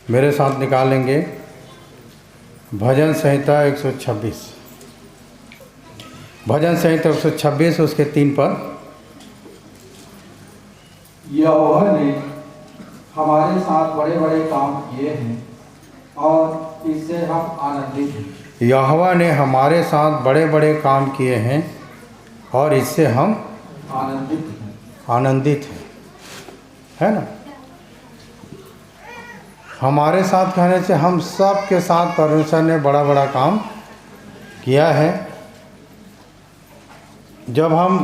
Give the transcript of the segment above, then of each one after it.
मेरे साथ निकालेंगे भजन संहिता 126। भजन संहिता 126 उसके 3 पद। यहोवा ने हमारे साथ बड़े बड़े काम किए हैं और इससे हम आनंदित हैं। यहोवा ने हमारे साथ बड़े बड़े काम किए हैं और इससे हम आनंदित हैं, है ना। हमारे साथ कहने से हम सब के साथ परमेश्वर ने बड़ा बड़ा काम किया है। जब हम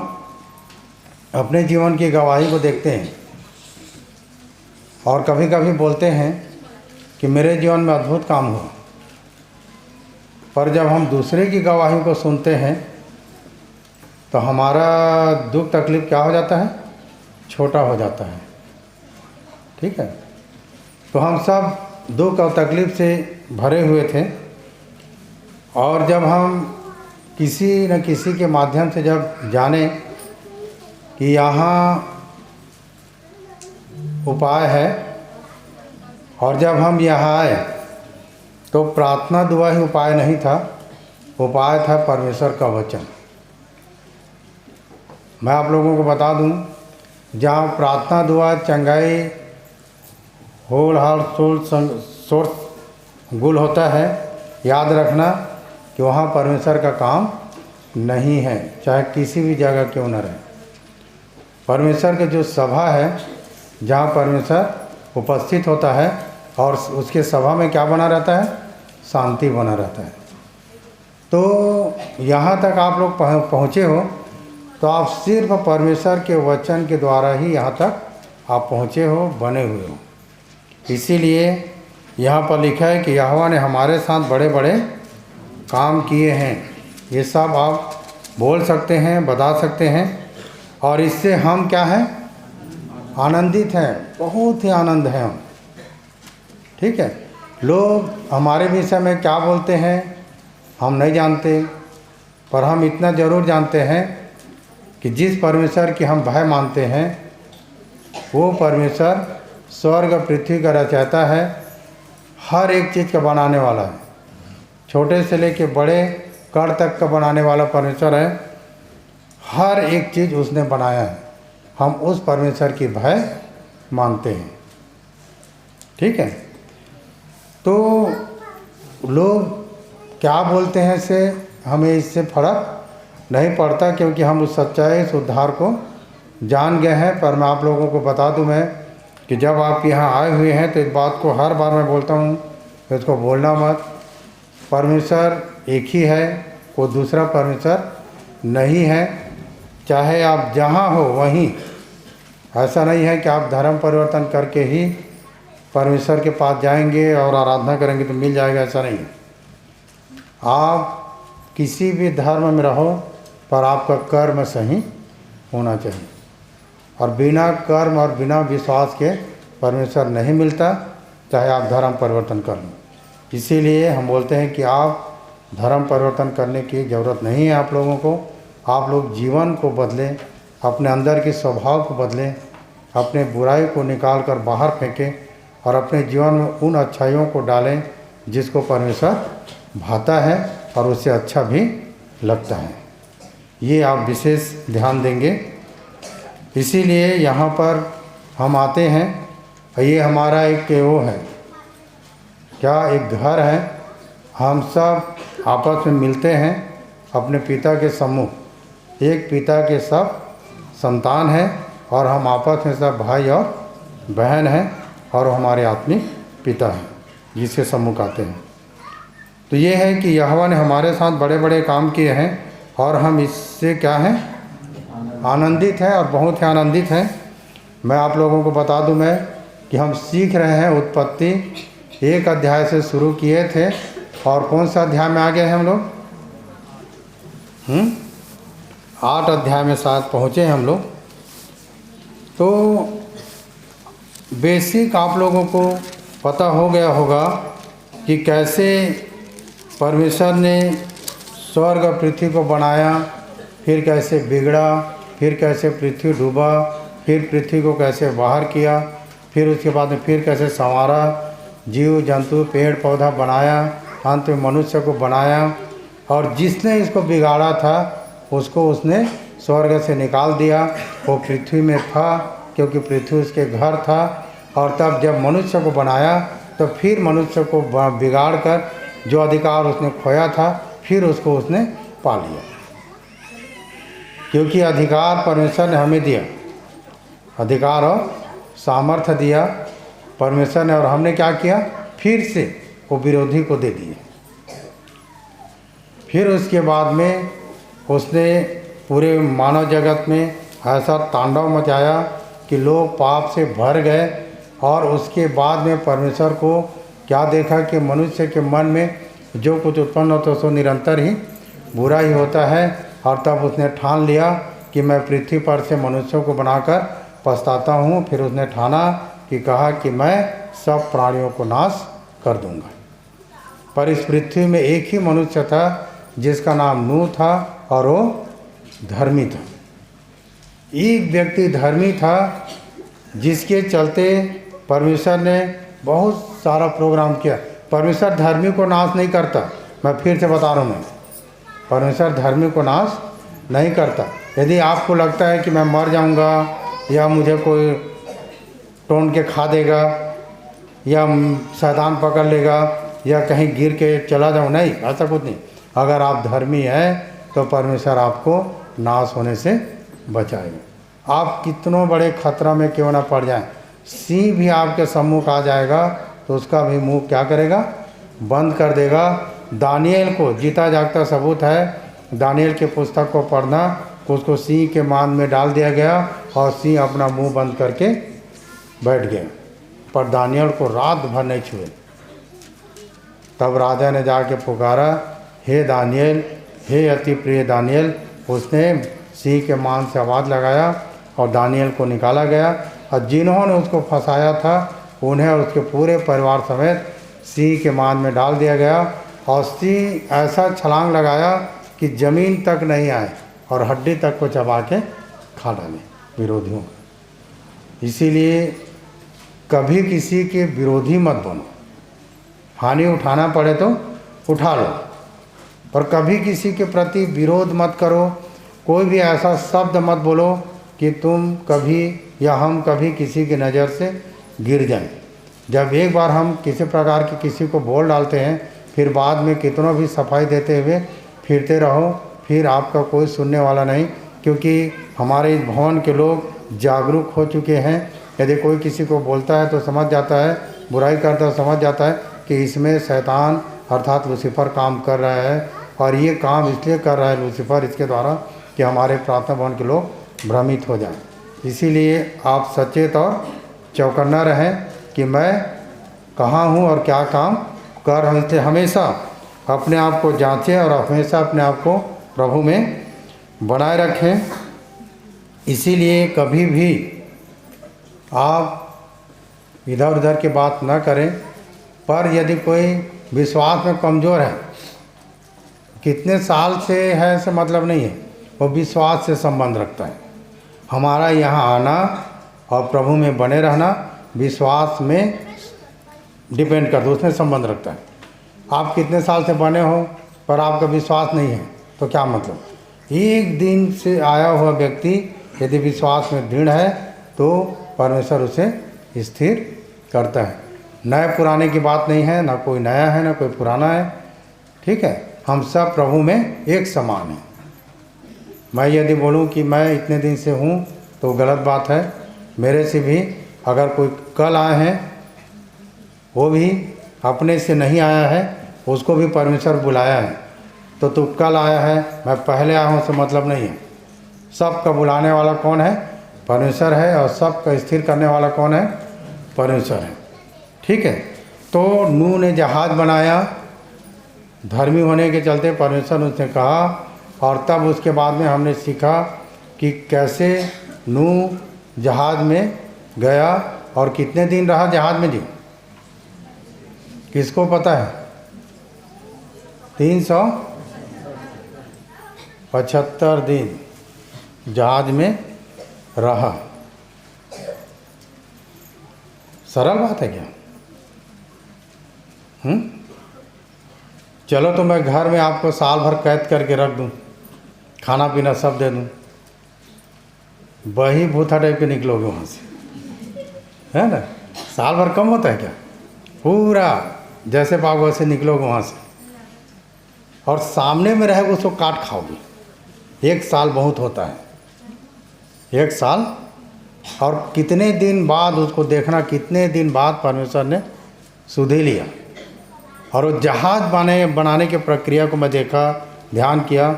अपने जीवन की गवाही को देखते हैं और कभी कभी बोलते हैं कि मेरे जीवन में अद्भुत काम हुआ, पर जब हम दूसरे की गवाही को सुनते हैं तो हमारा दुख तकलीफ क्या हो जाता है? छोटा हो जाता है। ठीक है, तो हम सब दुख और तकलीफ से भरे हुए थे और जब हम किसी न किसी के माध्यम से जब जाने कि यहाँ उपाय है और जब हम यहाँ आए तो प्रार्थना दुआ ही उपाय नहीं था, उपाय था परमेश्वर का वचन। मैं आप लोगों को बता दूं, जहाँ प्रार्थना दुआ चंगाई होल हाल सोर्स गुल होता है, याद रखना कि वहाँ परमेश्वर का काम नहीं है, चाहे किसी भी जगह क्यों न रहे। परमेश्वर के जो सभा है जहाँ परमेश्वर उपस्थित होता है और उसके सभा में क्या बना रहता है? शांति बना रहता है। तो यहाँ तक आप लोग पहुँचे हो तो आप सिर्फ परमेश्वर के वचन के द्वारा ही यहाँ तक आप पहुँचे हो, बने हुए हो। इसीलिए यहाँ पर लिखा है कि यहोवा ने हमारे साथ बड़े बड़े काम किए हैं। ये सब आप बोल सकते हैं, बता सकते हैं और इससे हम क्या हैं? आनंदित हैं, बहुत ही आनंद है हम। ठीक है, लोग हमारे विषय में क्या बोलते हैं हम नहीं जानते, पर हम इतना ज़रूर जानते हैं कि जिस परमेश्वर की हम भय मानते हैं वो परमेश्वर स्वर्ग पृथ्वी का रचयिता है, हर एक चीज़ का बनाने वाला है, छोटे से लेके बड़े कण तक का बनाने वाला परमेश्वर है। हर एक चीज़ उसने बनाया है, हम उस परमेश्वर की भय मानते हैं। ठीक है, तो लोग क्या बोलते हैं से हमें इससे फर्क नहीं पड़ता, क्योंकि हम उस सच्चाई, उस उद्धार को जान गए हैं। पर मैं आप लोगों को बता दूं मैं कि जब आप यहाँ आए हुए हैं तो इस बात को हर बार मैं बोलता हूँ, इसको भूलना मत। परमेश्वर एक ही है, कोई दूसरा परमेश्वर नहीं है। चाहे आप जहाँ हो वहीं, ऐसा नहीं है कि आप धर्म परिवर्तन करके ही परमेश्वर के पास जाएंगे और आराधना करेंगे तो मिल जाएगा, ऐसा नहीं है। आप किसी भी धर्म में रहो पर आपका कर्म सही होना चाहिए, और बिना कर्म और बिना विश्वास के परमेश्वर नहीं मिलता, चाहे आप धर्म परिवर्तन कर लो। इसीलिए हम बोलते हैं कि आप धर्म परिवर्तन करने की ज़रूरत नहीं है आप लोगों को। आप लोग जीवन को बदलें, अपने अंदर के स्वभाव को बदलें, अपने बुराई को निकाल कर बाहर फेंकें और अपने जीवन में उन अच्छाइयों को डालें जिसको परमेश्वर भाता है और उससे अच्छा भी लगता है। ये आप विशेष ध्यान देंगे। इसीलिए यहाँ पर हम आते हैं, ये हमारा एक वो है, क्या एक घर है। हम सब आपस में मिलते हैं अपने पिता के सम्मुख, एक पिता के सब संतान हैं और हम आपस में सब भाई और बहन हैं और हमारे आत्मिक पिता हैं जिसके सम्मुख आते हैं। तो ये है कि यहोवा ने हमारे साथ बड़े बड़े काम किए हैं और हम इससे क्या हैं? आनंदित हैं और बहुत ही आनंदित हैं। मैं आप लोगों को बता दूं मैं कि हम सीख रहे हैं उत्पत्ति 1 अध्याय से शुरू किए थे और कौन सा अध्याय में आ गए हैं हम लोग? 8 अध्याय में साथ पहुँचे हैं हम लोग। तो बेसिक आप लोगों को पता हो गया होगा कि कैसे परमेश्वर ने स्वर्ग और पृथ्वी को बनाया, फिर कैसे बिगड़ा, फिर कैसे पृथ्वी डूबा, फिर पृथ्वी को कैसे बाहर किया, फिर उसके बाद में फिर कैसे संवारा जीव जंतु पेड़ पौधा बनाया, अंत में मनुष्य को बनाया, और जिसने इसको बिगाड़ा था उसको उसने स्वर्ग से निकाल दिया। वो पृथ्वी में था क्योंकि पृथ्वी उसके घर था, और तब जब मनुष्य को बनाया तो फिर मनुष्य को बिगाड़ कर जो अधिकार उसने खोया था फिर उसको उसने पा लिया, क्योंकि अधिकार परमेश्वर ने हमें दिया, अधिकार और सामर्थ्य दिया परमेश्वर ने, और हमने क्या किया, फिर से वो विरोधी को दे दिए। फिर उसके बाद में उसने पूरे मानव जगत में ऐसा तांडव मचाया कि लोग पाप से भर गए, और उसके बाद में परमेश्वर को क्या देखा कि मनुष्य के मन में जो कुछ उत्पन्न होता है सो निरंतर ही बुरा ही होता है, और तब उसने ठान लिया कि मैं पृथ्वी पर से मनुष्यों को बनाकर पछताता हूँ। फिर उसने ठाना कि कहा कि मैं सब प्राणियों को नाश कर दूंगा। पर इस पृथ्वी में एक ही मनुष्य था जिसका नाम नूह था, और वो धर्मी था। एक व्यक्ति धर्मी था जिसके चलते परमेश्वर ने बहुत सारा प्रोग्राम किया। परमेश्वर धर्मी को नाश नहीं करता, मैं फिर से बता रहा हूँ, मैं परमेश्वर धर्मी को नाश नहीं करता। यदि आपको लगता है कि मैं मर जाऊँगा, या मुझे कोई टोन के खा देगा, या शैतान पकड़ लेगा, या कहीं गिर के चला जाऊँ, नहीं, ऐसा कुछ नहीं। अगर आप धर्मी हैं तो परमेश्वर आपको नाश होने से बचाएगा। आप कितनों बड़े खतरा में क्यों ना पड़ जाएं, सिंह भी आपके सम्मुख आ जाएगा तो उसका भी मुंह क्या करेगा, बंद कर देगा। दानियल को जीता जागता सबूत है, दानियल के पुस्तक को पढ़ना, उसको सिंह के मान में डाल दिया गया और सिंह अपना मुंह बंद करके बैठ गया, पर दानियल को रात भर नहीं छुए। तब राजा ने जाके पुकारा, हे दानियल, हे अति प्रिय दानियल। उसने सिंह के मान से आवाज़ लगाया और दानियल को निकाला गया, और जिन्होंने उसको फंसाया था उन्हें और उसके पूरे परिवार समेत सिंह के मान में डाल दिया गया। और सिंह ऐसा छलांग लगाया कि ज़मीन तक नहीं आए और हड्डी तक को चबा के खा डाले विरोधियों को। इसीलिए कभी किसी के विरोधी मत बनो, हानि उठाना पड़े तो उठा लो, पर कभी किसी के प्रति विरोध मत करो। कोई भी ऐसा शब्द मत बोलो कि तुम कभी या हम कभी किसी की नज़र से गिर जाएं। जब एक बार हम किसी प्रकार की किसी को बोल डालते हैं, फिर बाद में कितनों भी सफाई देते हुए फिरते रहो, फिर आपका कोई सुनने वाला नहीं, क्योंकि हमारे इस भवन के लोग जागरूक हो चुके हैं। यदि कोई किसी को बोलता है तो समझ जाता है, बुराई करता है समझ जाता है कि इसमें शैतान अर्थात लूसीफर काम कर रहा है, और ये काम इसलिए कर रहा है लूसीफर इसके द्वारा कि हमारे प्रार्थना भवन के लोग भ्रमित हो जाएं। इसीलिए आप सचेत और चौकन्ना रहें कि मैं कहाँ हूँ और क्या काम कर रहा हूँ। इसलिए हमेशा अपने आप को जांचें और हमेशा अपने आप को प्रभु में बनाए रखें। इसीलिए कभी भी आप इधर उधर की बात न करें। पर यदि कोई विश्वास में कमज़ोर है, कितने साल से है से मतलब नहीं है, वो विश्वास से संबंध रखता है। हमारा यहाँ आना और प्रभु में बने रहना विश्वास में डिपेंड करता है, उसमें संबंध रखता है। आप कितने साल से बने हो पर आपका विश्वास नहीं है तो क्या मतलब। एक दिन से आया हुआ व्यक्ति यदि विश्वास में दृढ़ है तो परमेश्वर उसे स्थिर करता है। नए पुराने की बात नहीं है, ना कोई नया है ना कोई पुराना है, ठीक है। हम सब प्रभु में एक समान हैं। मैं यदि बोलूं कि मैं इतने दिन से हूं तो गलत बात है। मेरे से भी अगर कोई कल आए हैं, वो भी अपने से नहीं आया है, उसको भी परमेश्वर बुलाया है। तो तू कल आया है, मैं पहले आया हूँ से मतलब नहीं है। सबका बुलाने वाला कौन है? परमेश्वर है। और सबका स्थिर करने वाला कौन है? परमेश्वर है, ठीक है। तो नूह ने जहाज़ बनाया, धर्मी होने के चलते परमेश्वर ने उसने कहा। और तब उसके बाद में हमने सीखा कि कैसे नूह जहाज़ में गया और कितने दिन रहा जहाज़ में। जी किसको पता है? 375 दिन जहाज़ में रहा। सरल बात है क्या? चलो तो मैं घर में आपको साल भर कैद करके रख दूं, खाना पीना सब दे दूं, वही भूथा टाइप के निकलोगे वहाँ से, है ना। साल भर कम होता है क्या? पूरा जैसे पाओ वैसे निकलोगे वहाँ से, और सामने में रहेगा उसको काट खाओगे। 1 साल बहुत होता है, 1 साल। और कितने दिन बाद उसको देखना, कितने दिन बाद परमेश्वर ने सुधि लिया। और वो जहाज़ बनाने की प्रक्रिया को मैं देखा, ध्यान किया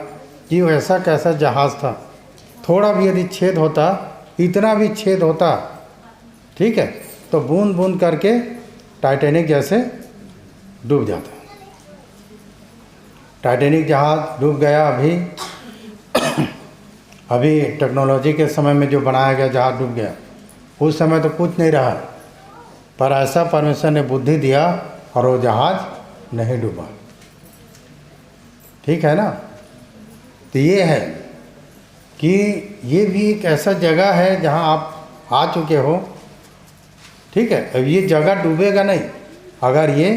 कि वो ऐसा कैसा जहाज़ था। थोड़ा भी यदि छेद होता, इतना भी छेद होता, ठीक है, तो बूंद बूंद करके टाइटैनिक जैसे डूब जाता। टाइटैनिक जहाज़ डूब गया। अभी टेक्नोलॉजी के समय में जो बनाया गया जहाज़ डूब गया, उस समय तो कुछ नहीं रहा, पर ऐसा परमेश्वर ने बुद्धि दिया और वो जहाज़ नहीं डूबा। ठीक है ना। तो ये है कि ये भी एक ऐसा जगह है जहाँ आप आ चुके हो, ठीक है। अब ये जगह डूबेगा नहीं, अगर ये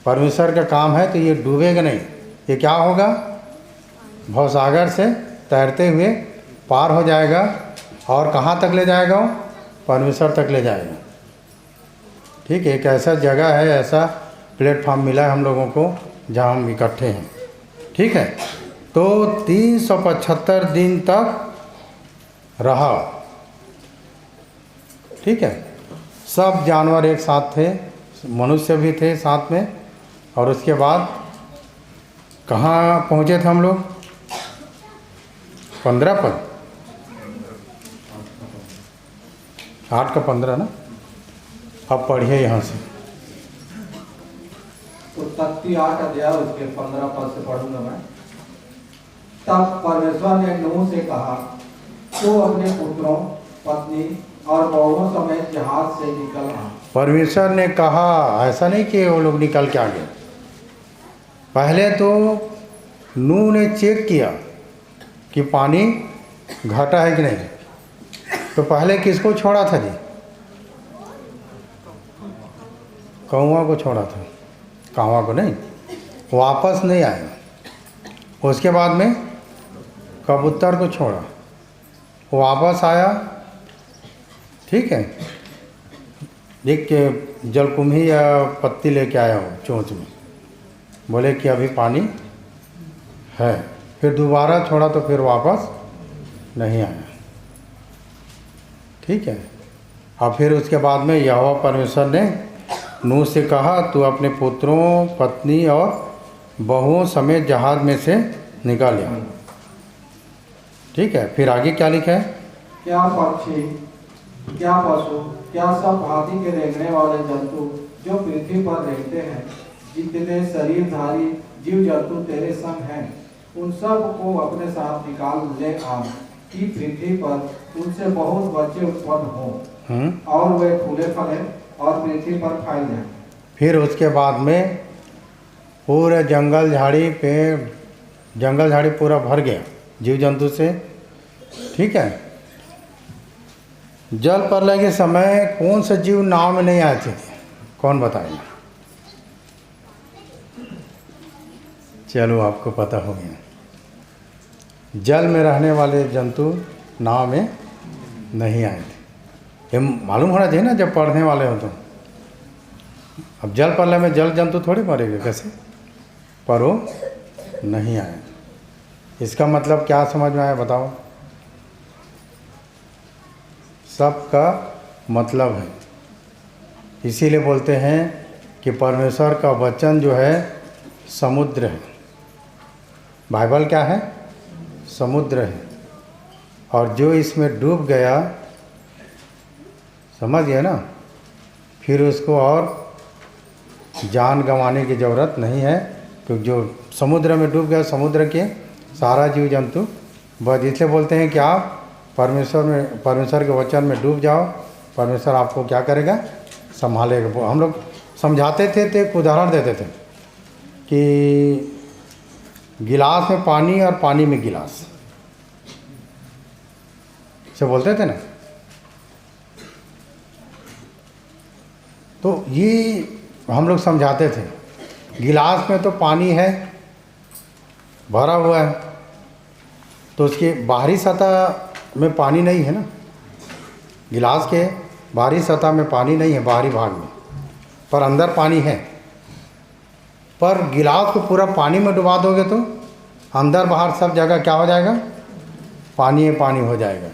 परमेश्वर का काम है तो ये डूबेगा नहीं। ये क्या होगा, भवसागर से तैरते हुए पार हो जाएगा, और कहाँ तक ले जाएगा वो, परमेश्वर तक ले जाएगा। ठीक है, एक ऐसा जगह है, ऐसा प्लेटफॉर्म मिला है हम लोगों को जहाँ हम इकट्ठे हैं। ठीक है, तो 375 दिन तक रहा। ठीक है, सब जानवर एक साथ थे, मनुष्य भी थे साथ में। और उसके बाद कहाँ पहुँचे थे हम लोग? 15 पर, 8 का 15 ना। अब पढ़िए यहाँ से। तो तख्ती 8 अध्याय उसके 15 पद से पढ़ूंगा मैं। तब परमेश्वर ने नूह से कहा, तो अपने पुत्रों, पत्नी और बहुओं समेत जहाज से निकल आ। परमेश्वर ने कहा, ऐसा नहीं कि वो लोग निकल के आ गए। पहले तो नूह ने चेक किया कि पानी घटा है कि नहीं। तो पहले किसको छोड़ा था जी? कौवा को छोड़ा था, कांवा को नहीं। वापस नहीं आया। उसके बाद में कबूतर को छोड़ा, वापस आया। ठीक है, एक जलकुंभी या पत्ती लेके आया हो चोंच में, बोले कि अभी पानी है। फिर दोबारा छोड़ा तो फिर वापस नहीं आया। ठीक है, और फिर उसके बाद में यहोवा परमेश्वर ने नूह से कहा, तू अपने पुत्रों, पत्नी और बहुओं समेत जहाज में से निकाल लिया। ठीक है, फिर आगे क्या लिखा है? क्या पक्षी, क्या पशु, क्या सब भांति के रेंगने वाले जंतु जो पृथ्वी पर रहते हैं, जितने शरीरधारी जीव जंतु तेरे संग हैं, उन सब को अपने साथ निकाल ले आ, कि पृथ्वी पर उनसे बहुत बच्चे उत्पन्न हो और वे फूले फले और पृथ्वी पर फैल जाएं। फिर उसके बाद में पूरे जंगल झाड़ी पेड़, जंगल झाड़ी पूरा भर गया जीव जंतु से। ठीक है, जल प्रलय के समय कौन से जीव नाव में नहीं आए थे? कौन बताएगा? चलो, आपको पता हो गया। जल में रहने वाले जंतु नाव में नहीं आए थे। ये मालूम होना चाहिए ना जब पढ़ने वाले हो तो। अब जल प्रलय में जल जंतु थोड़ी मरेंगे, कैसे? पर वो नहीं आए। इसका मतलब क्या समझ में आया बताओ? सबका मतलब है। इसीलिए बोलते हैं कि परमेश्वर का वचन जो है समुद्र है। बाइबल क्या है? समुद्र है। और जो इसमें डूब गया, समझ गए ना, फिर उसको और जान गंवाने की ज़रूरत नहीं है, क्योंकि जो समुद्र में डूब गया, समुद्र के सारा जीव जंतु बस। इसलिए बोलते हैं कि आप परमेश्वर के वचन में डूब जाओ, परमेश्वर आपको क्या करेगा? संभालेगा। हम लोग समझाते थे तो एक उदाहरण देते थे कि गिलास में पानी और पानी में गिलास से बोलते थे ना। तो ये हम लोग समझाते थे गिलास में तो पानी है, भरा हुआ है, तो उसकी बाहरी सतह में पानी नहीं है ना, गिलास के बाहरी सतह में पानी नहीं है, बाहरी भाग में, पर अंदर पानी है। पर गिलास को पूरा पानी में डुबा दोगे तो अंदर बाहर सब जगह क्या हो जाएगा, पानी पानी हो जाएगा।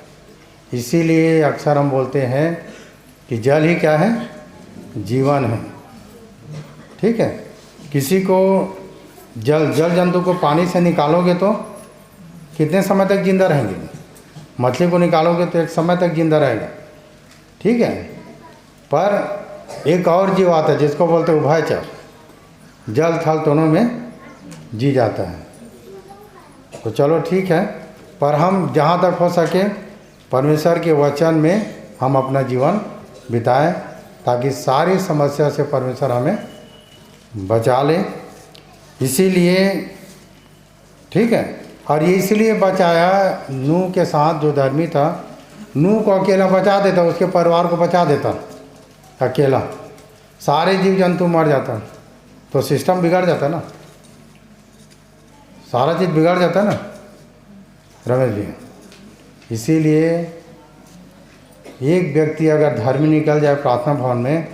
इसीलिए अक्सर हम बोलते हैं कि जल ही क्या है, जीवन है। ठीक है, किसी को जल जंतु को पानी से निकालोगे तो कितने समय तक जिंदा रहेंगे, मछली को निकालोगे तो एक समय तक जिंदा रहेगा। ठीक है, पर एक और जीव आता है जिसको बोलते हैं उभयचर, जल थल दोनों में जी जाता है। तो चलो ठीक है, पर हम जहाँ तक हो सके परमेश्वर के वचन में हम अपना जीवन बिताएं, ताकि सारी समस्या से परमेश्वर हमें बचा ले। इसीलिए ठीक है, और ये इसलिए बचाया, नूह के साथ जो धर्मी था, नूह को अकेला बचा देता, उसके परिवार को बचा देता अकेला, सारे जीव जंतु मर जाता तो सिस्टम बिगड़ जाता ना, सारा चीज़ बिगड़ जाता ना रमेश जी। इसीलिए एक व्यक्ति अगर धर्मी निकल जाए प्रार्थना भवन में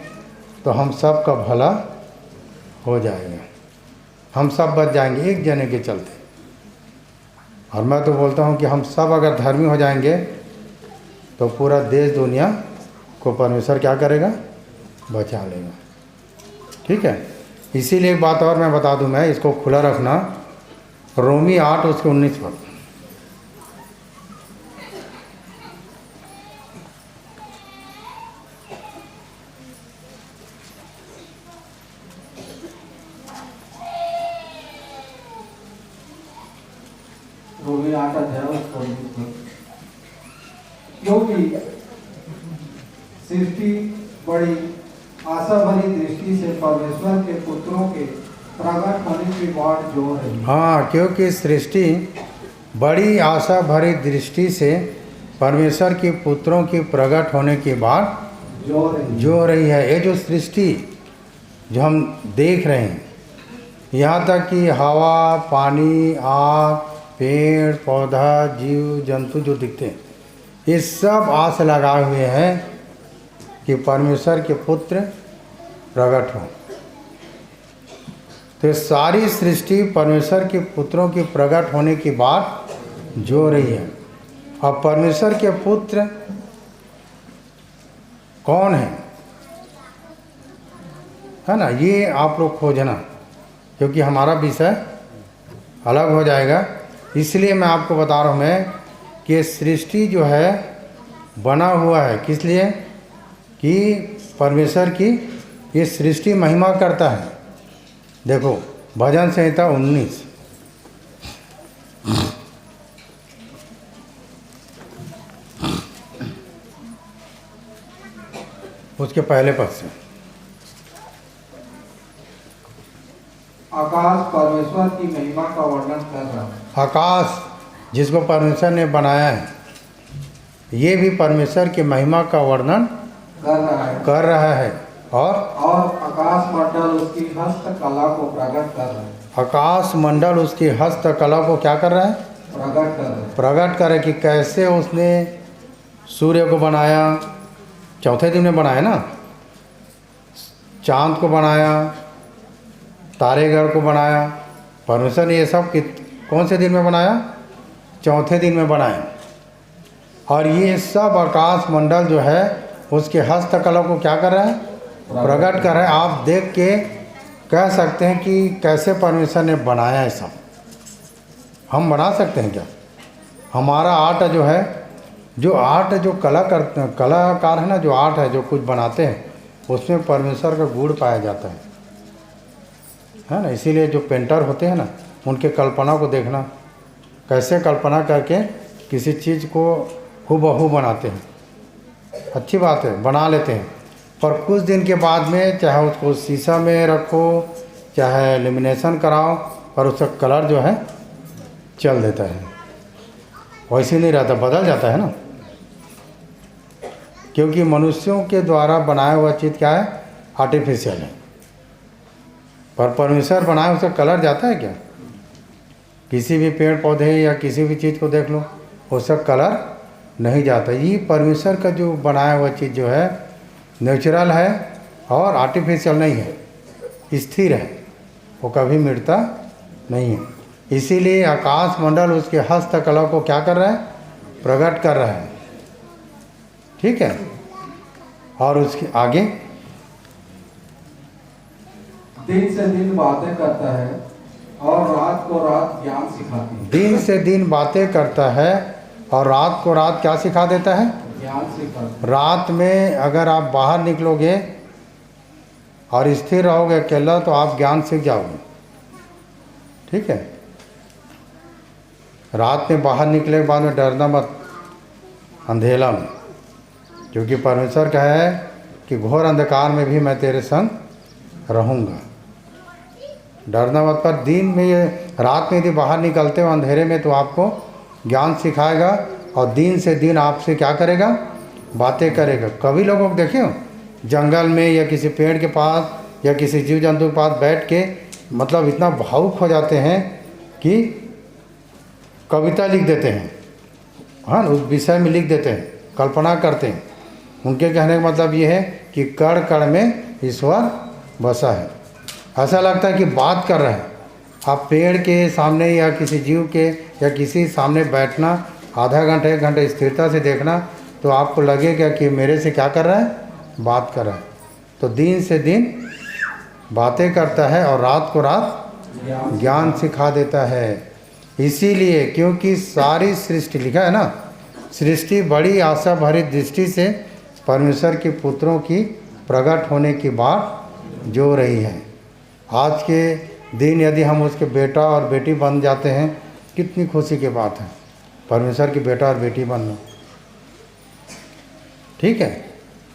तो हम सब का भला हो जाएगा, हम सब बच जाएंगे एक जने के चलते। और मैं तो बोलता हूँ कि हम सब अगर धर्मी हो जाएंगे तो पूरा देश दुनिया को परमेश्वर क्या करेगा, बचा लेगा। ठीक है, इसीलिए एक बात और मैं बता दूं, मैं इसको खुला रखना, रोमी 8 उसके 19 पर। रोमी 8 अध्याय क्योंकि सृष्टि बड़ी आशा भरी दृष्टि से परमेश्वर के पुत्रों के प्रकट होने की बाट जोर है। हाँ, क्योंकि सृष्टि बड़ी आशा भरी दृष्टि से परमेश्वर के पुत्रों की प्रकट होने की बाट जो रही है। ये जो सृष्टि जो हम देख रहे हैं, यहाँ तक कि हवा, पानी, आग, पेड़ पौधा, जीव जंतु जो दिखते हैं, ये सब आस लगाए हुए हैं कि परमेश्वर के पुत्र प्रकट हो। तो सारी सृष्टि परमेश्वर के पुत्रों की प्रकट होने की बात जो रही है। अब परमेश्वर के पुत्र कौन है ना, ये आप लोग खोजना, क्योंकि हमारा विषय अलग हो जाएगा। इसलिए मैं आपको बता रहा हूँ मैं कि सृष्टि जो है बना हुआ है किस लिए, कि परमेश्वर की ये सृष्टि महिमा करता है। देखो भजन संहिता 19 उसके पहले पद से। आकाश परमेश्वर की महिमा का वर्णन कर रहा है। आकाश जिसको परमेश्वर ने बनाया है, ये भी परमेश्वर की महिमा का वर्णन कर रहा है। और आकाश मंडल उसकी हस्तकला को प्रकट कर रहा है। आकाश मंडल उसकी हस्तकला को क्या कर रहा है, प्रकट कर रहा है कि कैसे उसने सूर्य को बनाया, चौथे दिन में बनाया ना, चांद को बनाया, तारेगढ़ को बनाया। परमेश्वर ने ये सब कौन से दिन में बनाया, चौथे दिन में बनाया। और ये सब आकाश मंडल जो है उसके हस्तकला को क्या कर रहा है, प्रकट कर रहा है। आप देख के कह सकते हैं कि कैसे परमेश्वर ने बनाया है सब। हम बना सकते हैं क्या? हमारा आर्ट जो है, जो कलाकार है ना, जो आर्ट है, जो कुछ बनाते हैं, उसमें परमेश्वर का गुण पाया जाता है ना। इसीलिए जो पेंटर होते हैं ना, उनके कल्पना को देखना, कैसे कल्पना करके किसी चीज़ को हूबहू बनाते हैं। अच्छी बात है, बना लेते हैं, पर कुछ दिन के बाद में चाहे उसको शीशा में रखो, चाहे लेमिनेशन कराओ, पर उसका कलर जो है चल देता है, वैसे नहीं रहता, बदल जाता है ना। क्योंकि मनुष्यों के द्वारा बनाया हुआ चीज़ क्या है, आर्टिफिशियल है। पर परमेश्वर बनाए उसका कलर जाता है क्या? किसी भी पेड़ पौधे या किसी भी चीज़ को देख लो, उसका कलर नहीं जाता। ये परमेश्वर का जो बनाया हुआ चीज़ जो है नेचुरल है और आर्टिफिशियल नहीं है, स्थिर है, वो कभी मिटता नहीं है। इसीलिए आकाश मंडल उसके हस्तकला को क्या कर रहा है? प्रकट कर रहा है। ठीक है। और उसके आगे दिन से दिन बातें करता है और रात को रात ज्ञान सिखाती है। दिन से दिन बातें करता है और रात को रात क्या सिखा देता है? ज्ञान सिखाती है। रात में अगर आप बाहर निकलोगे और स्थिर रहोगे अकेला तो आप ज्ञान सीख जाओगे। ठीक है। रात में बाहर निकले के बाद में डरना मत अंधेला में, क्योंकि परमेश्वर कहा है कि घोर अंधकार में भी मैं तेरे संग रहूँगा। डरना मत। पर दिन में ये रात में यदि बाहर निकलते हो अंधेरे में तो आपको ज्ञान सिखाएगा और दिन से दिन आपसे क्या करेगा? बातें करेगा। कभी लोगों को देखे हो जंगल में या किसी पेड़ के पास या किसी जीव जंतु के पास बैठ के मतलब इतना भावुक हो जाते हैं कि कविता लिख देते हैं, हाँ, उस विषय में लिख देते हैं, कल्पना करते हैं। उनके कहने का मतलब ये है कि कण कण में ईश्वर बसा है। ऐसा लगता है कि बात कर रहे हैं। आप पेड़ के सामने या किसी जीव के या किसी सामने बैठना, आधा घंटा 1 घंटा स्थिरता से देखना तो आपको लगेगा कि मेरे से क्या कर रहा है? बात कर रहा है। तो दिन से दिन बातें करता है और रात को रात ज्ञान सिखा देता है। इसीलिए क्योंकि सारी सृष्टि, लिखा है ना, सृष्टि बड़ी आशा भरी दृष्टि से परमेश्वर के पुत्रों की प्रकट होने की बात जो रही है। आज के दिन यदि हम उसके बेटा और बेटी बन जाते हैं, कितनी खुशी की बात है परमेश्वर की बेटा और बेटी बनना। ठीक है।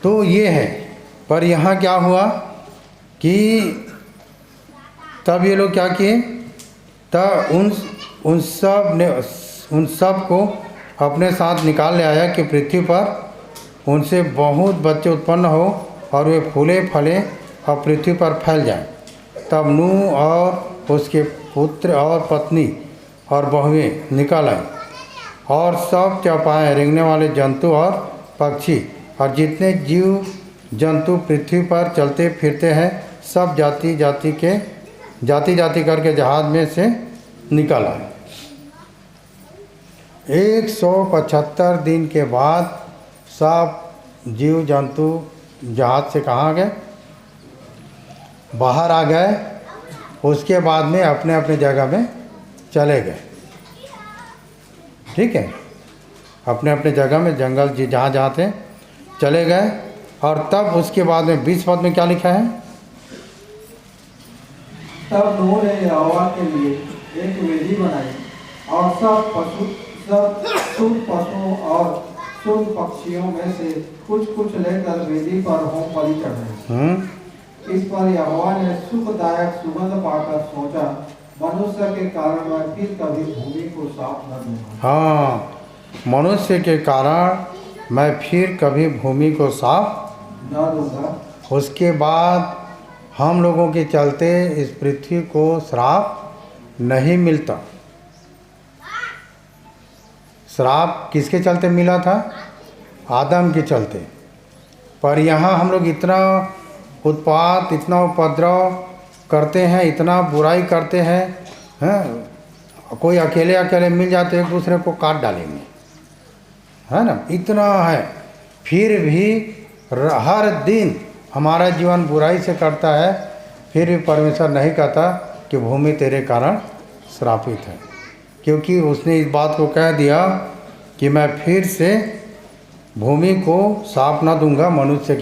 तो ये है। पर यहाँ क्या हुआ कि तब ये लोग क्या किए? तब उन सब को अपने साथ निकाल ले आया कि पृथ्वी पर उनसे बहुत बच्चे उत्पन्न हो और वे फूले फले और पृथ्वी पर फैल जाएं। तब नूह और उसके पुत्र और पत्नी और बहुएं निकल आए और सब चौपाएँ, रेंगने वाले जंतु और पक्षी और जितने जीव जंतु पृथ्वी पर चलते फिरते हैं सब जाति जाति करके जहाज में से निकल आए। 175 दिन के बाद सब जीव जंतु जहाज से कहाँ गए? बाहर आ गए। उसके बाद में अपने अपने जगह में चले गए। ठीक है। अपने अपने जगह में जंगल जहाँ थे चले गए। और तब उसके बाद में 20 पद में क्या लिखा है? तब नूह ने यहोवा के लिए एक वेदी बनाई और सब शुद्ध पशुओं और शुद्ध पक्षियों में से कुछ लेकर वेदी पर होम बलि चढ़ाए। इस पर यहोवा ने सुखदायक सुगंध पाकर सोचा, मनुष्य के कारण मैं फिर कभी भूमि को साफ न दूंगा। हाँ, मनुष्य के कारण मैं फिर कभी भूमि को साफ न दूंगा। उसके बाद हम लोगों के चलते इस पृथ्वी को श्राप नहीं मिलता। श्राप किसके चलते मिला था? आदम के चलते। पर यहाँ हम लोग इतना उत्पात, इतना उपद्रव करते हैं, इतना बुराई करते हैं, कोई अकेले मिल जाते एक दूसरे को काट डालेंगे, है ना, इतना है। फिर भी हर दिन हमारा जीवन बुराई से कटता है, फिर भी परमेश्वर नहीं कहता कि भूमि तेरे कारण श्रापित है, क्योंकि उसने इस बात को कह दिया कि मैं फिर से भूमि को साफ ना दूंगा मनुष्य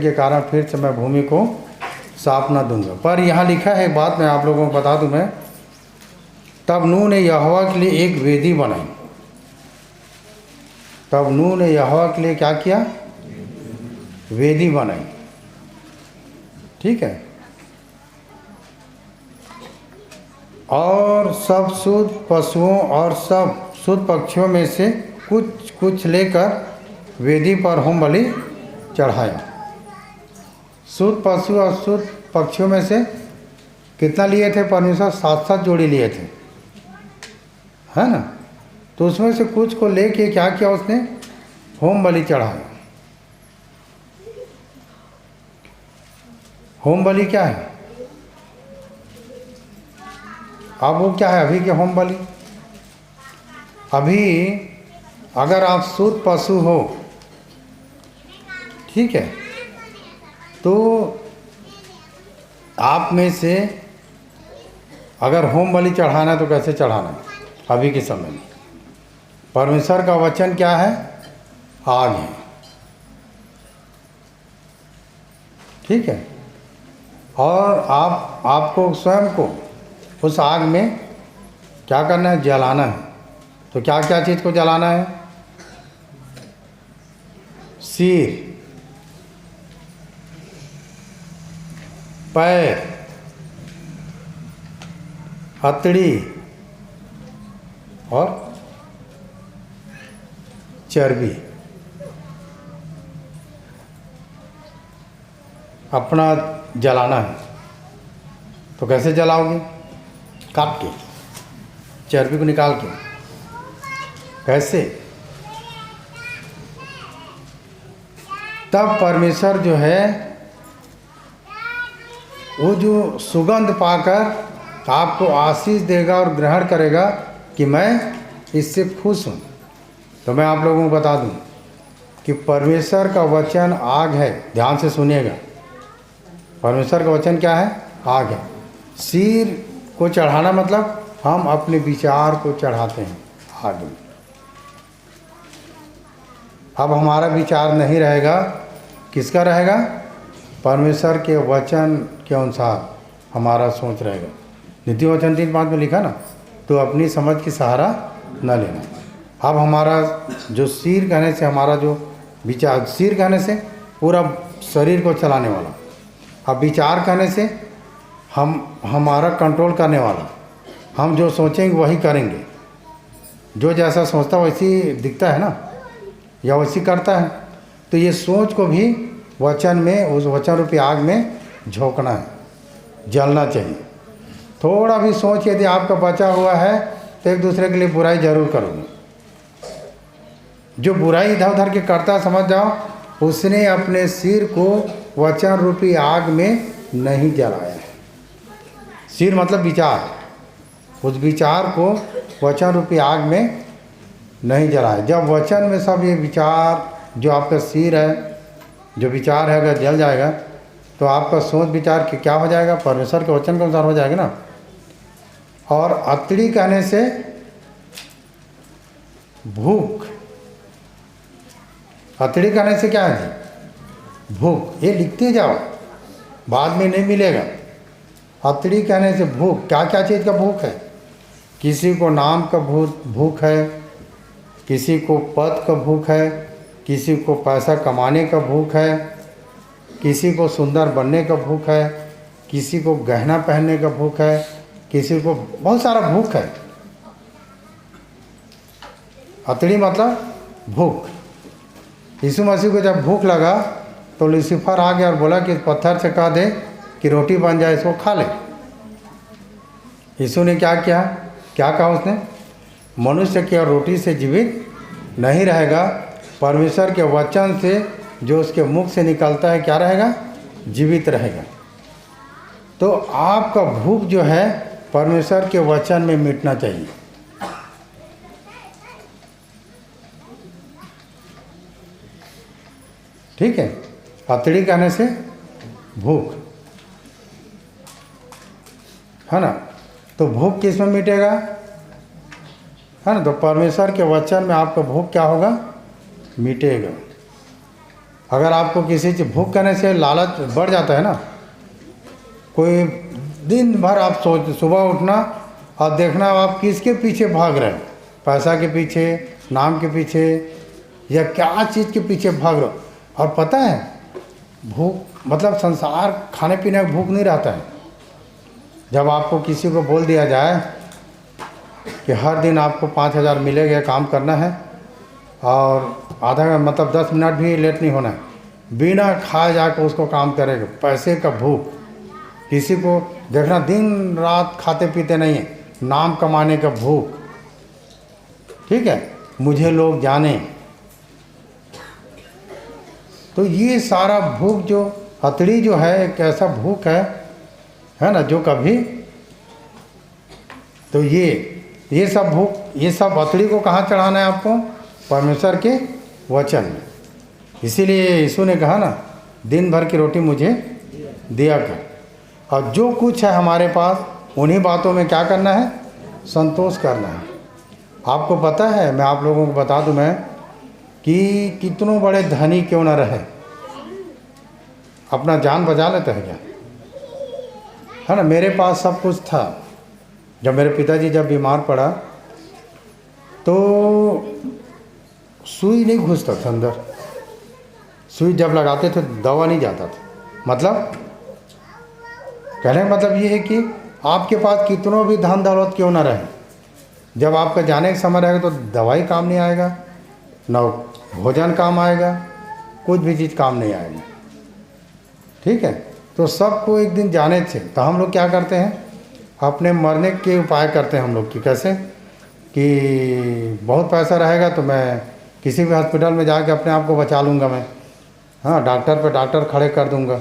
के कारण फिर से मैं भूमि को साफ ना दूंगा। पर यहाँ लिखा है, एक बात मैं आप लोगों को बता दूं मैं, तब नूह ने यहोवा के लिए एक वेदी बनाई। तब नूह ने यहोवा के लिए क्या किया? वेदी बनाई। ठीक है। और सब शुद्ध पशुओं और सब शुद्ध पक्षियों में से कुछ लेकर वेदी पर होम बलि चढ़ाया। शुद्ध पशु और शुद्ध पक्षियों में से कितना लिए थे परमेश्वर? 7-7 जोड़ी लिए थे, है ना। तो उसमें से कुछ को लेके क्या किया उसने? होम बलि चढ़ाया। होम बलि क्या है? अब वो क्या है अभी के होम बलि? अभी अगर आप शुद्ध पशु हो, ठीक है, तो आप में से अगर होम बलि चढ़ाना है तो कैसे चढ़ाना है? अभी के समय में परमेश्वर का वचन क्या है? आग है, ठीक है। और आपको स्वयं को उस आग में क्या करना है? जलाना है। तो क्या क्या चीज़ को जलाना है? सिर, पैर, हथेली और चर्बी अपना जलाना है। तो कैसे जलाओगे? काट के, चर्बी को निकाल के। कैसे? तब परमेश्वर जो है वो जो सुगंध पाकर आपको आशीष देगा और ग्रहण करेगा कि मैं इससे खुश हूँ। तो मैं आप लोगों को बता दूँ कि परमेश्वर का वचन आग है। ध्यान से सुनिएगा, परमेश्वर का वचन क्या है? आग है। सिर को चढ़ाना मतलब हम अपने विचार को चढ़ाते हैं आग में। अब हमारा विचार नहीं रहेगा, किसका रहेगा? परमेश्वर के वचन के अनुसार हमारा सोच रहेगा। नीति वचन 3:5 में लिखा ना, तो अपनी समझ की सहारा न लेना। अब हमारा जो सिर कहने से हमारा जो विचार, सिर कहने से पूरा शरीर को चलाने वाला, अब विचार कहने से हमारा कंट्रोल करने वाला, हम जो सोचेंगे वही करेंगे। जो जैसा सोचता वैसी दिखता है ना, या वैसी करता है। तो ये सोच को भी वचन में, उस वचन रूपी आग में झोंकना है, जलना चाहिए। थोड़ा भी सोच यदि आपका बचा हुआ है तो एक दूसरे के लिए बुराई जरूर करोगे। जो बुराई इधर उधर के करता है, समझ जाओ उसने अपने सिर को वचन रूपी आग में नहीं जलाया है। सिर मतलब विचार, उस विचार को वचन रूपी आग में नहीं जलाया। जब वचन में सब ये विचार, जो आपका सिर है, जो विचार है, अगर जल जाएगा तो आपका सोच विचार क्या हो जाएगा? परमेश्वर के वचन के अनुसार हो जाएगा ना। और अतड़ी कहने से भूख, अतड़ी कहने से क्या है? भूख। ये लिखते जाओ, बाद में नहीं मिलेगा। अतड़ी कहने से भूख, क्या क्या चीज़ का भूख है? किसी को नाम का भूख है, किसी को पद का भूख है, किसी को पैसा कमाने का भूख है, किसी को सुंदर बनने का भूख है, किसी को गहना पहनने का भूख है, किसी को बहुत सारा भूख है। अतड़ी मतलब भूख। यीशु मसीह को जब भूख लगा तो लूसीफर आ गया और बोला कि पत्थर से कह दे कि रोटी बन जाए, इसको खा ले। यीशु ने क्या किया? क्या कहा उसने? मनुष्य केवल रोटी से जीवित नहीं रहेगा, परमेश्वर के वचन से जो उसके मुख से निकलता है क्या रहेगा? जीवित रहेगा। तो आपका भूख जो है परमेश्वर के वचन में मिटना चाहिए। ठीक है। अतड़ी कहने से भूख है ना। तो भूख किस में मिटेगा? है ना। तो परमेश्वर के वचन में आपका भूख क्या होगा? मिटेगा। अगर आपको किसी चीज़ भूख करने से लालच बढ़ जाता है ना, कोई दिन भर आप सोच, सुबह उठना और देखना आप किसके पीछे भाग रहे हो, पैसा के पीछे, नाम के पीछे, या क्या चीज़ के पीछे भाग रहे हो। और पता है भूख मतलब संसार खाने पीने का भूख नहीं रहता है। जब आपको किसी को बोल दिया जाए कि हर दिन आपको 5,000 मिलेगा, काम करना है और आधा मतलब 10 मिनट भी लेट नहीं होना है, बिना खाए जाकर उसको काम करेगा। पैसे का भूख, किसी को देखना दिन रात खाते पीते नहीं है, नाम कमाने का भूख, ठीक है, मुझे लोग जाने। तो ये सारा भूख जो अतड़ी जो है एक ऐसा भूख है ना, जो कभी, तो ये सब भूख, ये सब अतड़ी को कहाँ चढ़ाना है आपको? परमेश्वर के वचन में। इसीलिए यीशु ने कहा ना, दिन भर की रोटी मुझे दिया कर। और जो कुछ है हमारे पास उन्हीं बातों में क्या करना है? संतोष करना है। आपको पता है, मैं आप लोगों को बता दूं मैं कि कितनों बड़े धनी क्यों ना रहे, अपना जान बचा लेते हैं क्या, है ना। मेरे पास सब कुछ था। जब मेरे पिताजी जब बीमार पड़ा तो सुई नहीं घुसता था अंदर, सुई जब लगाते थे दवा नहीं जाता था। मतलब कहने का मतलब ये है कि आपके पास कितनों भी धन दौलत क्यों ना रहे, जब आपका जाने का समय रहेगा तो दवाई काम नहीं आएगा, ना भोजन काम आएगा, कुछ भी चीज़ काम नहीं आएगा, ठीक है। तो सबको एक दिन जाने थे, तो हम लोग क्या करते हैं? अपने मरने के उपाय करते हैं हम लोग कि कैसे कि बहुत पैसा रहेगा तो मैं किसी भी हॉस्पिटल में जाके अपने आप को बचा लूँगा मैं, हाँ, डॉक्टर पे डॉक्टर खड़े कर दूँगा।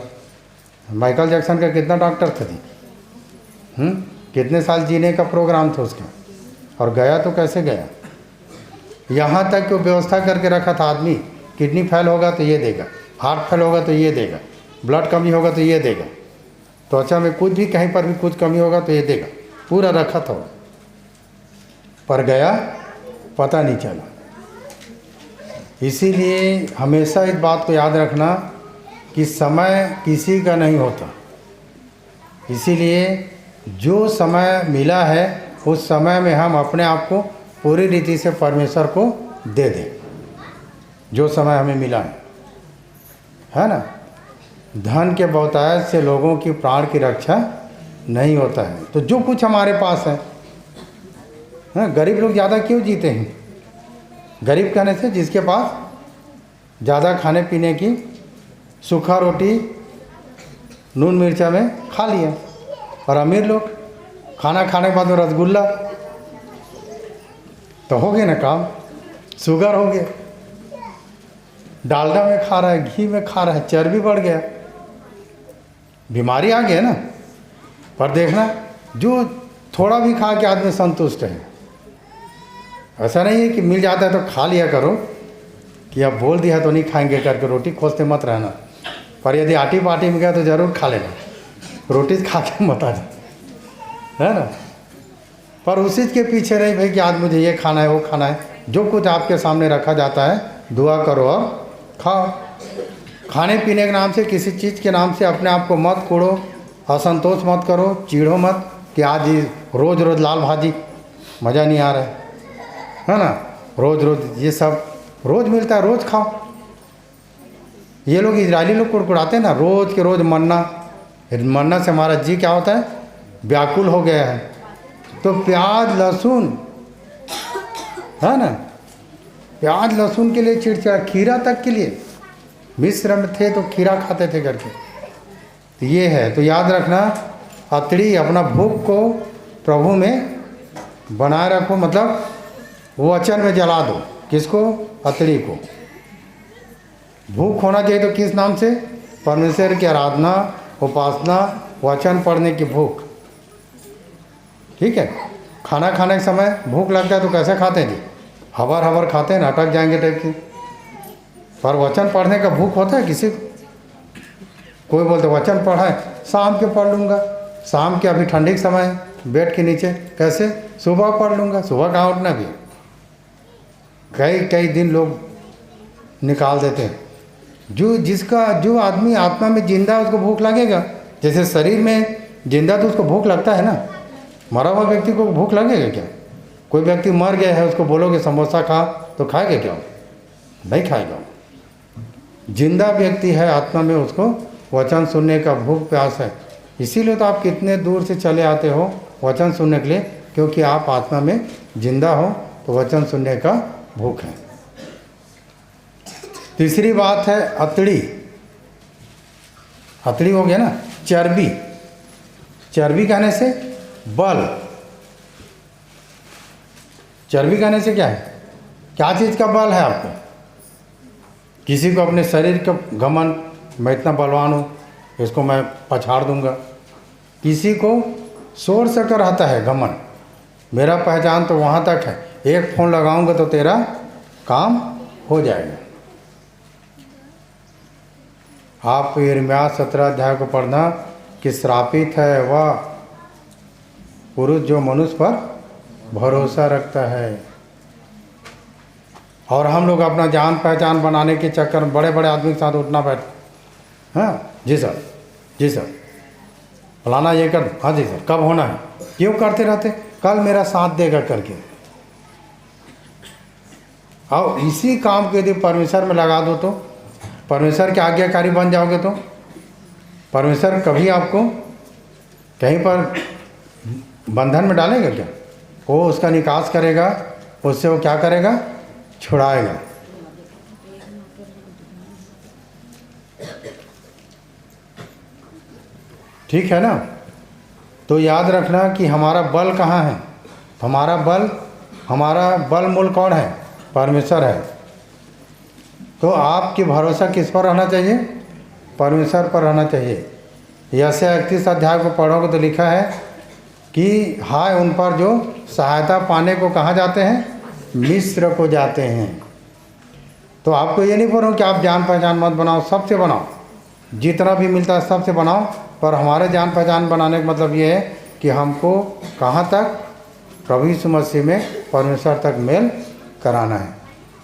माइकल जैक्सन का कितना डॉक्टर थे, कितने साल जीने का प्रोग्राम था उसका, और गया तो कैसे गया। यहाँ तक कि व्यवस्था करके रखा था आदमी, किडनी फेल होगा तो ये देगा, हार्ट फेल होगा तो ये देगा, ब्लड कमी होगा तो ये देगा, त्वचा में कुछ भी कहीं पर भी कुछ कमी होगा तो ये देगा, पूरा रखा था। पर गया पता नहीं चला। इसीलिए हमेशा इस बात को याद रखना कि समय किसी का नहीं होता। इसीलिए जो समय मिला है उस समय में हम अपने आप को पूरी रीति से परमेश्वर को दे दें, जो समय हमें मिला है ना। धन के बहुतायत से लोगों की प्राण की रक्षा नहीं होता है। तो जो कुछ हमारे पास है, गरीब लोग ज़्यादा क्यों जीते हैं? गरीब कहने से जिसके पास ज़्यादा खाने पीने की, सूखा रोटी नून मिर्चा में खा लिया, और अमीर लोग खाना खाने के बाद में रसगुल्ला, तो हो गया ना काम, शुगर हो गया, डालडा में खा रहा है, घी में खा रहा है, चर्बी बढ़ गया, बीमारी आ गया ना। पर देखना, जो थोड़ा भी खा के आदमी संतुष्ट है। ऐसा नहीं है कि मिल जाता है तो खा लिया करो, कि अब बोल दिया तो नहीं खाएंगे करके रोटी खोजते मत रहना। पर यदि आटी पाटी में गया तो ज़रूर खा लेना, रोटी खा के मत आ जाए, है ना। पर उसी के पीछे नहीं भाई कि आज मुझे ये खाना है वो खाना है। जो कुछ आपके सामने रखा जाता है दुआ करो और खाओ। खाने पीने के नाम से, किसी चीज़ के नाम से अपने आप को मत कोड़ो, असंतोष मत करो, चीढ़ो मत कि आज रोज़ रोज़ लाल भाजी मज़ा नहीं आ रहा है ना। रोज़ रोज़ ये सब रोज़ मिलता है, रोज़ खाओ। ये लोग इजरायली लोग कुड़कुड़ाते हैं ना, रोज़ के रोज़ मन्ना, मन्ना से हमारा जी क्या होता है? व्याकुल हो गया है। तो प्याज लहसुन, है ना, प्याज लहसुन के लिए चिड़चिड़ा, खीरा तक के लिए, मिस्र में थे तो खीरा खाते थे करके। तो ये है, तो याद रखना, अतड़ी अपना भूख को प्रभु में बनाए रखो, मतलब वो वचन में जला दो। किसको? अतड़ी को। भूख होना चाहिए तो किस नाम से? परमेश्वर की आराधना, उपासना, वचन पढ़ने की भूख, ठीक है। खाना खाने के समय भूख लगता है तो कैसे खाते हैं जी? हबर हबर खाते हैं, अटक जाएंगे टाइप की। पर वचन पढ़ने का भूख होता है किसी को? कोई बोलते वचन पढ़ा है, शाम के पढ़ लूँगा, शाम के अभी ठंडी के समय है, बेड के नीचे, कैसे? सुबह पढ़ लूँगा, सुबह कहाँ उठना भी। कई कई दिन लोग निकाल देते हैं। जो आदमी आत्मा में जिंदा है उसको भूख लगेगा। जैसे शरीर में जिंदा तो उसको भूख लगता है ना, मरा हुआ व्यक्ति को भूख लगेगा क्या? कोई व्यक्ति मर गया है, उसको बोलोगे समोसा खा तो खाएगा क्या? नहीं खाएगा। जिंदा व्यक्ति है आत्मा में, उसको वचन सुनने का भूख प्यास है। इसीलिए तो आप कितने दूर से चले आते हो वचन सुनने के लिए, क्योंकि आप आत्मा में जिंदा हो, तो वचन सुनने का भूख है। तीसरी बात है अतड़ी। हथड़ी हो गया ना, चर्बी, चर्बी कहने से बल, चर्बी कहने से क्या है, क्या चीज़ का बल है आपको? किसी को अपने शरीर का घमंड, मैं इतना बलवान हूँ, इसको मैं पछाड़ दूंगा। किसी को शोर से कर रहता है घमंड, मेरा पहचान तो वहाँ तक है, एक फ़ोन लगाऊंगा तो तेरा काम हो जाएगा। आप यिर्मयाह 17 अध्याय को पढ़ना कि श्रापित है वह पुरुष जो मनुष्य पर भरोसा रखता है। और हम लोग अपना जान पहचान बनाने के चक्कर में बड़े बड़े आदमी के साथ उठना बैठ, हाँ जी सर, जी सर, फलाना ये कर, हाँ जी सर, कब होना है, क्यों करते रहते, कल मेरा साथ देगा करके। और इसी काम को यदि परमेश्वर में लगा दो तो परमेश्वर के आज्ञाकारी बन जाओगे तो परमेश्वर कभी आपको कहीं पर बंधन में डालेगा क्या? वो उसका निकास करेगा, उससे वो क्या करेगा, छुड़ाएगा। ठीक है ना? तो याद रखना कि हमारा बल कहाँ है, हमारा बल मूल कौन है, परमेश्वर है। तो आपकी भरोसा किस पर रहना चाहिए, परमेश्वर पर रहना चाहिए। यशायाह 31 अध्याय को पढ़ोगे तो लिखा है कि हाय उन पर जो सहायता पाने को कहाँ जाते हैं, मिस्र को जाते हैं। तो आपको ये नहीं बोल रहा हूँ कि आप जान पहचान मत बनाओ, सबसे बनाओ, जितना भी मिलता है सबसे बनाओ, पर हमारे जान पहचान बनाने का मतलब ये है कि हमको कहाँ तक, प्रभु यीशु मसीह में परमेश्वर तक मेल कराना है।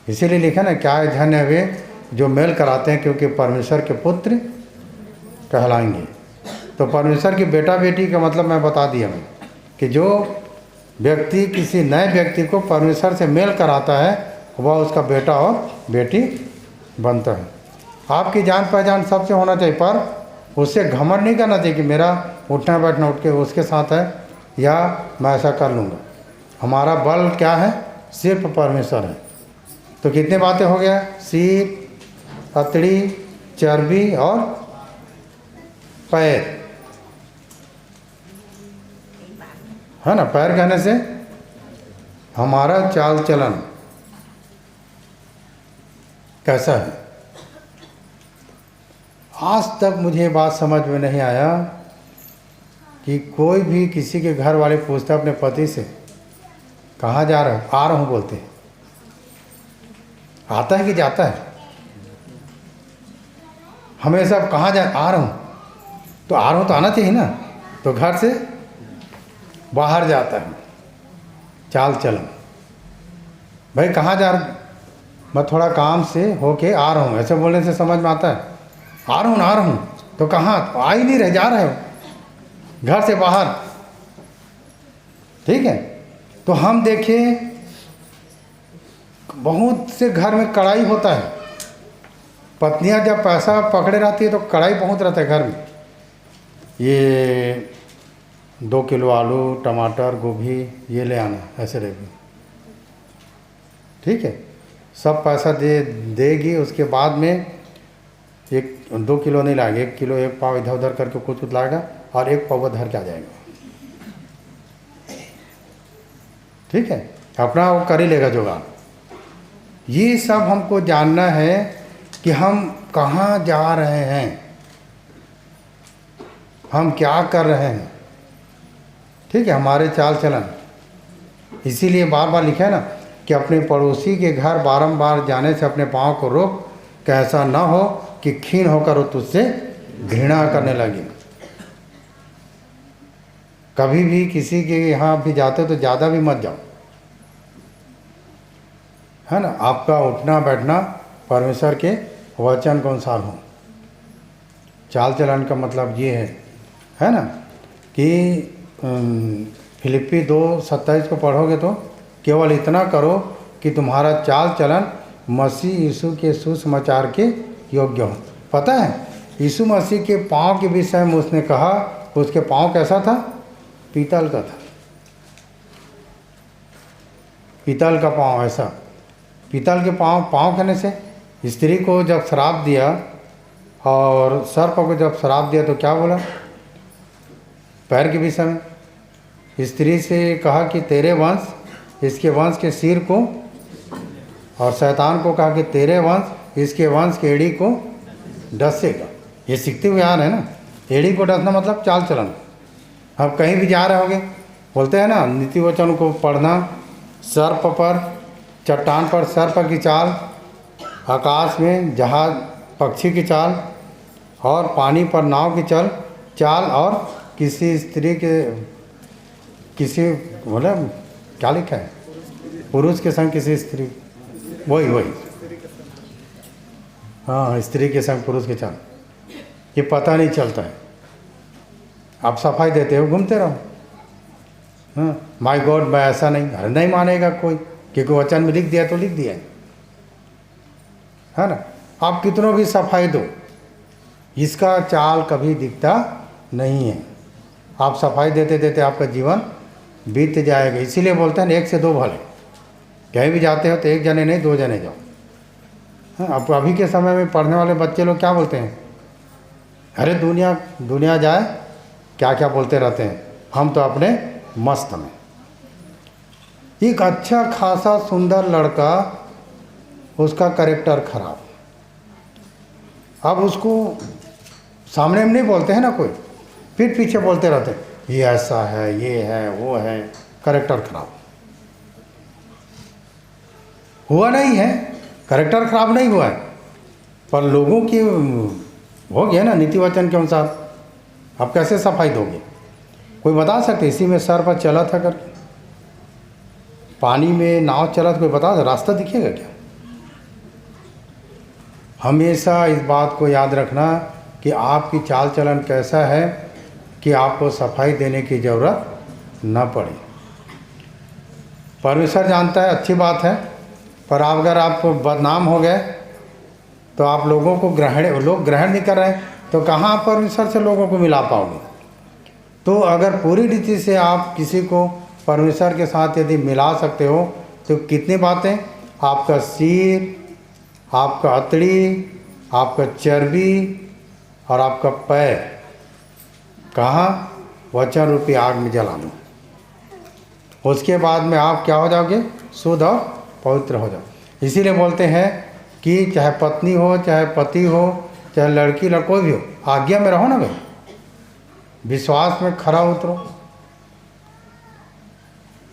इसीलिए लिखा ना, क्या धन्य वे जो मेल कराते हैं क्योंकि परमेश्वर के पुत्र कहलाएंगे। तो परमेश्वर की बेटा बेटी का मतलब मैं बता दिया हूँ कि जो व्यक्ति किसी नए व्यक्ति को परमेश्वर से मेल कराता है वह उसका बेटा और बेटी बनता है। आपकी जान पहचान सबसे होना चाहिए, पर उससे घमंड नहीं करना चाहिए कि मेरा उठना बैठना उठ के उसके साथ है या मैं ऐसा कर लूँगा। हमारा बल क्या है, सिर्फ परमेश्वर है। तो कितने बातें हो गया, सिर, हथड़ी, चर्बी और पैर, है ना। पैर कहने से हमारा चाल चलन कैसा है। आज तक मुझे बात समझ में नहीं आया कि कोई भी किसी के घर वाले पूछता अपने पति से कहाँ जा रहे हो, आ रहा हूँ बोलते हैं। आता है कि जाता है? हमेशा कहाँ जा, आ रहा हूँ, तो आ रहा हूँ तो आना चाहिए ना। तो घर से बाहर जाता है, चाल चलन, भाई कहाँ जा रहा, मैं थोड़ा काम से होके आ रहा हूँ, ऐसे बोलने से समझ में आता है। आ रहा हूँ ना, आ रहा हूँ, तो कहाँ, आ ही नहीं रहे, जा रहे हो घर से बाहर। ठीक है। तो हम देखें बहुत से घर में कड़ाई होता है, पत्नियां जब पैसा पकड़े रहती है तो कड़ाई बहुत रहता है घर में, ये 2 किलो आलू, टमाटर, गोभी ये ले आना, ऐसे रहेगी। ठीक है, सब पैसा देगी, उसके बाद में 2 किलो नहीं लाएंगे, 1 किलो 1 पाव इधर उधर करके कुछ कुछ लाएगा और 1 पाव धर के आ जाएगा। ठीक है, अपना वो कर ही लेगा जुगाड़। ये सब हमको जानना है कि हम कहाँ जा रहे हैं, हम क्या कर रहे हैं। ठीक है, हमारे चाल चलन। इसीलिए बार बार लिखा है ना कि अपने पड़ोसी के घर बारंबार जाने से अपने पाँव को रोक, कि ऐसा न हो कि क्षीण होकर वो तुझसे घृणा करने लगे। कभी भी किसी के यहाँ भी जाते तो ज़्यादा भी मत जाओ, है ना। आपका उठना बैठना परमेश्वर के वचन के अनुसार हो। चाल चलन का मतलब ये है ना कि फिलिप्पी 2:27 को पढ़ोगे तो केवल इतना करो कि तुम्हारा चाल चलन मसीह यीशु के सुसमाचार के योग्य हो। पता है, यीशु मसीह के पाँव के विषय में उसने कहा, उसके पाँव कैसा था, पीतल का था, पीतल का पाँव। ऐसा पीतल के पाँव कहने से स्त्री को जब श्राप दिया और सर्प को जब श्राप दिया तो क्या बोला? पैर के विषय में स्त्री से कहा कि तेरे वंश, इसके वंश के सिर को, और शैतान को कहा कि तेरे वंश, इसके वंश के एड़ी को डसेगा। ये सीखते हुए आ रहे हैं ना। एड़ी को डसना मतलब चाल चलन। अब कहीं भी जा रहे होगे, बोलते हैं ना नीति वचन को पढ़ना, सर्प पर, चट्टान पर सर्प की चाल, आकाश में जहाज पक्षी की चाल, और पानी पर नाव की चाल, और किसी स्त्री के, किसी बोले क्या लिखा है, पुरुष के संग किसी स्त्री, वही हाँ, स्त्री के संग पुरुष के चाल, ये पता नहीं चलता है। आप सफाई देते हो, घूमते रहो। हाँ, माय गॉड, मैं ऐसा नहीं, अरे नहीं मानेगा कोई, क्योंकि वचन में लिख दिया तो लिख दिया है ना। आप कितनों भी सफाई दो, इसका चाल कभी दिखता नहीं है। आप सफाई देते देते आपका जीवन बीत जाएगा। इसीलिए बोलते हैं 1 से 2 भले। कहीं भी जाते हो तो 1 जने नहीं 2 जने जाओ। हाँ, अब अभी के समय में पढ़ने वाले बच्चे लोग क्या बोलते हैं, अरे दुनिया जाए, क्या क्या बोलते रहते हैं, हम तो अपने मस्त में। एक अच्छा खासा सुंदर लड़का, उसका कैरेक्टर खराब, अब उसको सामने में नहीं बोलते हैं ना कोई, पीठ पीछे बोलते रहते हैं, ये ऐसा है, ये है, वो है, कैरेक्टर खराब। हुआ नहीं है, कैरेक्टर खराब नहीं हुआ है, पर लोगों की हो गया ना नीति वचन के अनुसार। आप कैसे सफाई दोगे? कोई बता सकते इसी में सर पर चला था कर, पानी में नाव चला था, कोई बता दे, रास्ता दिखेगा क्या? हमेशा इस बात को याद रखना कि आपकी चाल चलन कैसा है कि आपको सफाई देने की ज़रूरत न पड़े। परमेश्वर जानता है, अच्छी बात है, पर अगर आप बदनाम हो गए तो आप लोगों को लोग ग्रहण नहीं कर रहे हैं, तो कहाँ आप परमेश्वर से लोगों को मिला पाओगे? तो अगर पूरी रीति से आप किसी को परमेश्वर के साथ यदि मिला सकते हो तो कितनी बातें, आपका सिर, आपका अतड़ी, आपका चर्बी और आपका पैर, कहाँ? वचन रूपी आग में जला दो। उसके बाद में आप क्या हो जाओगे? शुद्ध और पवित्र हो जाओ। इसीलिए बोलते हैं कि चाहे पत्नी हो, चाहे पति हो, चाहे लड़की कोई भी हो, आज्ञा में रहो ना भाई, विश्वास में खरा उतरो।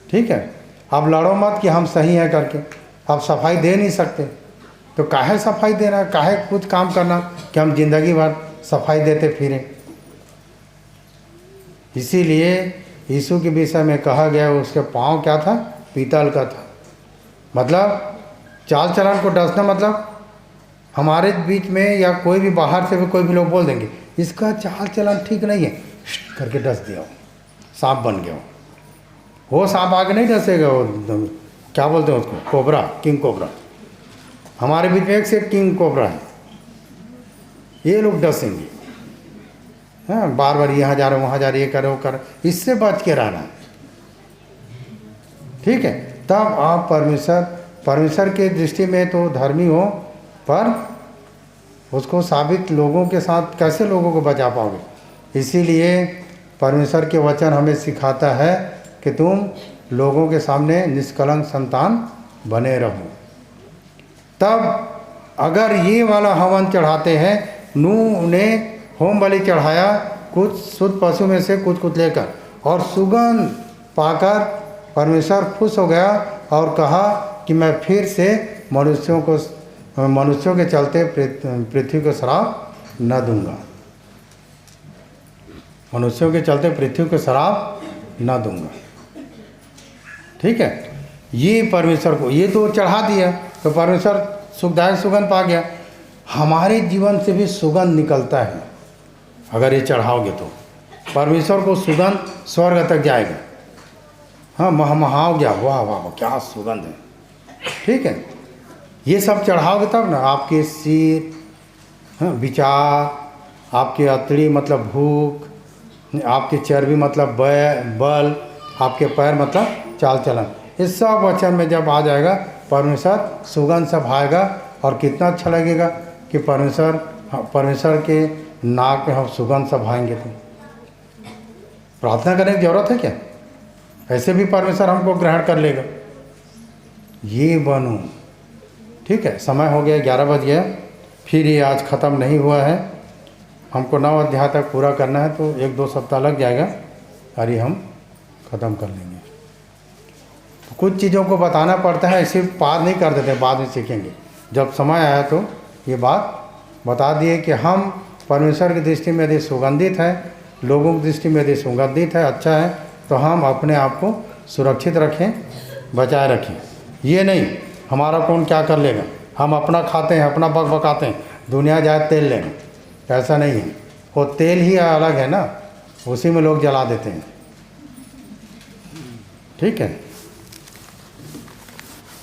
ठीक है, अब लड़ो मत कि हम सही हैं करके। आप सफाई दे नहीं सकते तो काहे सफाई देना, काहे कुछ काम करना कि हम जिंदगी भर सफाई देते फिरें। इसीलिए यीशु के विषय में कहा गया, उसके पाँव क्या था? पीतल का था। मतलब चाल चलन को डसना, मतलब हमारे बीच में या कोई भी बाहर से भी कोई भी लोग बोल देंगे इसका चाल चलन ठीक नहीं है, करके डस दिया, सांप बन गया वो सांप आगे नहीं डसेगा, वो क्या बोलते हैं उसको, कोबरा, किंग कोबरा। हमारे बीच में एक से किंग कोबरा है, ये लोग डसेंगे। हाँ, बार बार यहाँ जा रहे वहाँ जा रहे, ये करो वो करो, इससे बच के रहना। ठीक है, तब आप परमेश्वर के दृष्टि में तो धर्मी हो, पर उसको साबित लोगों के साथ कैसे लोगों को बचा पाओगे? इसीलिए परमेश्वर के वचन हमें सिखाता है कि तुम लोगों के सामने निष्कलंक संतान बने रहो। तब अगर ये वाला हवन चढ़ाते हैं, नूह ने होम बलि चढ़ाया, कुछ शुद्ध पशु में से कुछ लेकर, और सुगंध पाकर परमेश्वर खुश हो गया और कहा कि मैं फिर से मनुष्यों के चलते पृथ्वी को श्राप न दूंगा। मनुष्यों के चलते पृथ्वी को श्राप न दूंगा। ठीक है, ये परमेश्वर को ये तो चढ़ा दिया तो परमेश्वर सुखदायक सुगंध पा गया। हमारे जीवन से भी सुगंध निकलता है, अगर ये चढ़ाओगे तो परमेश्वर को सुगंध स्वर्ग तक जाएगा। हाँ, महमहाओ गया, वाह वाह वाह क्या सुगंध है। ठीक है, ये सब चढ़ाओगे तब ना। आपके सिर, हाँ, विचार, आपके अतड़ी मतलब भूख, आपकी चर्बी मतलब बल, आपके पैर मतलब चाल चलन, इस सब वचन में जब आ जाएगा परमेश्वर सुगंध सब आएगा और कितना अच्छा लगेगा कि परमेश्वर हाँ, परमेश्वर के नाक में हम सुगंध सब भाएंगे तो प्रार्थना करने की ज़रूरत है क्या? ऐसे भी परमेश्वर हमको ग्रहण कर लेगा। ये बनो। ठीक है, समय हो गया, 11 बज गया। फिर ये आज ख़त्म नहीं हुआ है, हमको 9 अध्याय तक पूरा करना है, तो 1-2 सप्ताह लग जाएगा और ये हम ख़त्म कर लेंगे। तो कुछ चीज़ों को बताना पड़ता है, ऐसे पार नहीं कर देते, बाद में सीखेंगे। जब समय आया तो ये बात बता दिए कि हम परमेश्वर की दृष्टि में यदि सुगंधित है, लोगों की दृष्टि में यदि सुगंधित है, अच्छा है, तो हम अपने आप को सुरक्षित रखें, बचाए रखें। ये नहीं हमारा कौन क्या कर लेगा, हम अपना खाते हैं, अपना बक बकाते हैं, दुनिया जाए तेल लेंगे, ऐसा नहीं है। वो तेल ही अलग है ना, उसी में लोग जला देते हैं। ठीक है।